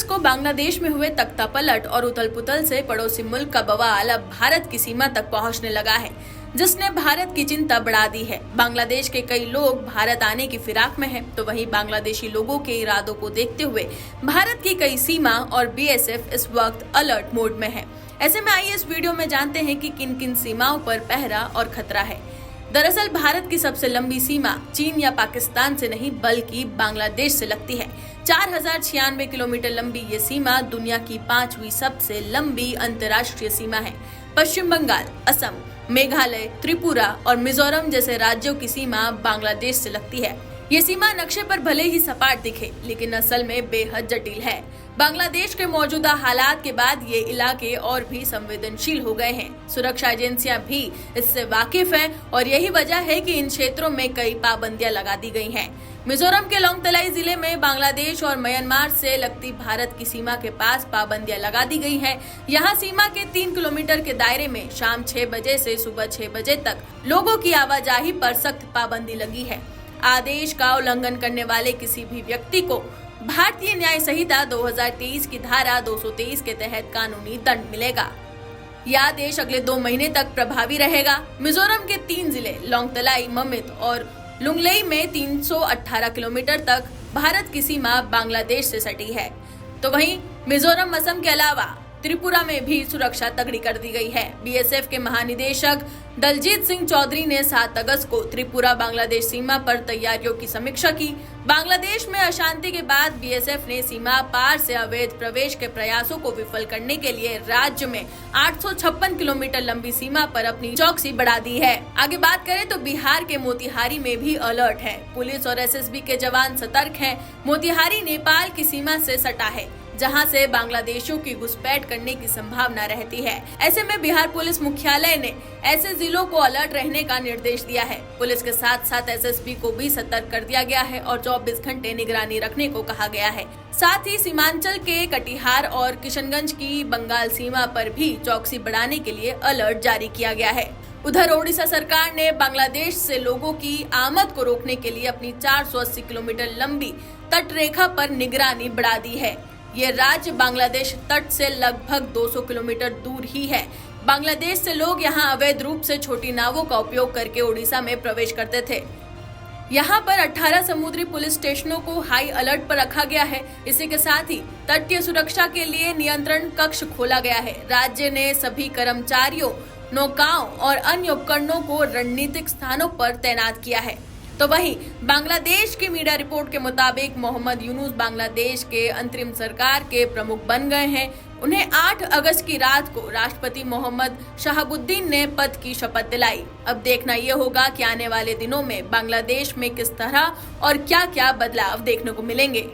अगस्त को बांग्लादेश में हुए तख्तापलट और उथल-पुथल से पड़ोसी मुल्क का बवाल अब भारत की सीमा तक पहुंचने लगा है, जिसने भारत की चिंता बढ़ा दी है। बांग्लादेश के कई लोग भारत आने की फिराक में हैं, तो वहीं बांग्लादेशी लोगों के इरादों को देखते हुए भारत की कई सीमा और बीएसएफ इस वक्त अलर्ट मोड में है। ऐसे में आइए इस वीडियो में जानते हैं कि किन किन सीमाओं पर पहरा और खतरा है। दरअसल भारत की सबसे लंबी सीमा चीन या पाकिस्तान से नहीं बल्कि बांग्लादेश से लगती है। 4096 किलोमीटर लंबी ये सीमा दुनिया की 5वीं सबसे लंबी अंतर्राष्ट्रीय सीमा है। पश्चिम बंगाल, असम, मेघालय, त्रिपुरा और मिजोरम जैसे राज्यों की सीमा बांग्लादेश से लगती है। ये सीमा नक्शे पर भले ही सपाट दिखे, लेकिन असल में बेहद जटिल है। बांग्लादेश के मौजूदा हालात के बाद ये इलाके और भी संवेदनशील हो गए हैं। सुरक्षा एजेंसियां भी इससे वाकिफ हैं और यही वजह है कि इन क्षेत्रों में कई पाबंदियां लगा दी गई हैं। मिजोरम के लोंगतलाई जिले में बांग्लादेश और म्यांमार से लगती भारत की सीमा के पास पाबंदियां लगा दी गई हैं। यहाँ सीमा के 3 किलोमीटर के दायरे में शाम 6 बजे से सुबह 6 बजे तक लोगों की आवाजाही पर सख्त पाबंदी लगी है। आदेश का उल्लंघन करने वाले किसी भी व्यक्ति को भारतीय न्याय संहिता 2023 की धारा 223 के तहत कानूनी दंड मिलेगा। यह आदेश अगले 2 महीने तक प्रभावी रहेगा। मिजोरम के 3 जिले लोंगतलाई, ममित और लुंगलेई में 318 किलोमीटर तक भारत की सीमा बांग्लादेश से सटी है। तो वहीं मिजोरम, असम के अलावा त्रिपुरा में भी सुरक्षा तगड़ी कर दी गई है। बीएसएफ के महानिदेशक दलजीत सिंह चौधरी ने 7 अगस्त को त्रिपुरा बांग्लादेश सीमा पर तैयारियों की समीक्षा की। बांग्लादेश में अशांति के बाद बीएसएफ ने सीमा पार से अवैध प्रवेश के प्रयासों को विफल करने के लिए राज्य में 856 किलोमीटर लंबी सीमा पर अपनी चौकसी बढ़ा दी है। आगे बात करें तो बिहार के मोतिहारी में भी अलर्ट है। पुलिस और एसएसबी के जवान सतर्क हैं। मोतिहारी नेपाल की सीमा से सटा है, जहां से बांग्लादेशियों की घुसपैठ करने की संभावना रहती है। ऐसे में बिहार पुलिस मुख्यालय ने ऐसे जिलों को अलर्ट रहने का निर्देश दिया है। पुलिस के साथ साथ एसएसबी को भी सतर्क कर दिया गया है और 24 घंटे निगरानी रखने को कहा गया है। साथ ही सीमांचल के कटिहार और किशनगंज की बंगाल सीमा पर भी चौकसी बढ़ाने के लिए अलर्ट जारी किया गया है। उधर ओडिशा सरकार ने बांग्लादेश से लोगों की आमद को रोकने के लिए अपनी 480 किलोमीटर लंबी तट रेखा पर निगरानी बढ़ा दी है। ये राज्य बांग्लादेश तट से लगभग 200 किलोमीटर दूर ही है। बांग्लादेश से लोग यहाँ अवैध रूप से छोटी नावों का उपयोग करके ओडिशा में प्रवेश करते थे। यहाँ पर 18 समुद्री पुलिस स्टेशनों को हाई अलर्ट पर रखा गया है। इसी के साथ ही तटीय सुरक्षा के लिए नियंत्रण कक्ष खोला गया है। राज्य ने सभी कर्मचारियों, नौकाओं और अन्य उपकरणों को रणनीतिक स्थानों पर तैनात किया है। तो वहीं बांग्लादेश की मीडिया रिपोर्ट के मुताबिक मोहम्मद यूनुस बांग्लादेश के अंतरिम सरकार के प्रमुख बन गए हैं। उन्हें 8 अगस्त की रात को राष्ट्रपति मोहम्मद शहाबुद्दीन ने पद की शपथ दिलाई। अब देखना ये होगा कि आने वाले दिनों में बांग्लादेश में किस तरह और क्या क्या बदलाव देखने को मिलेंगे।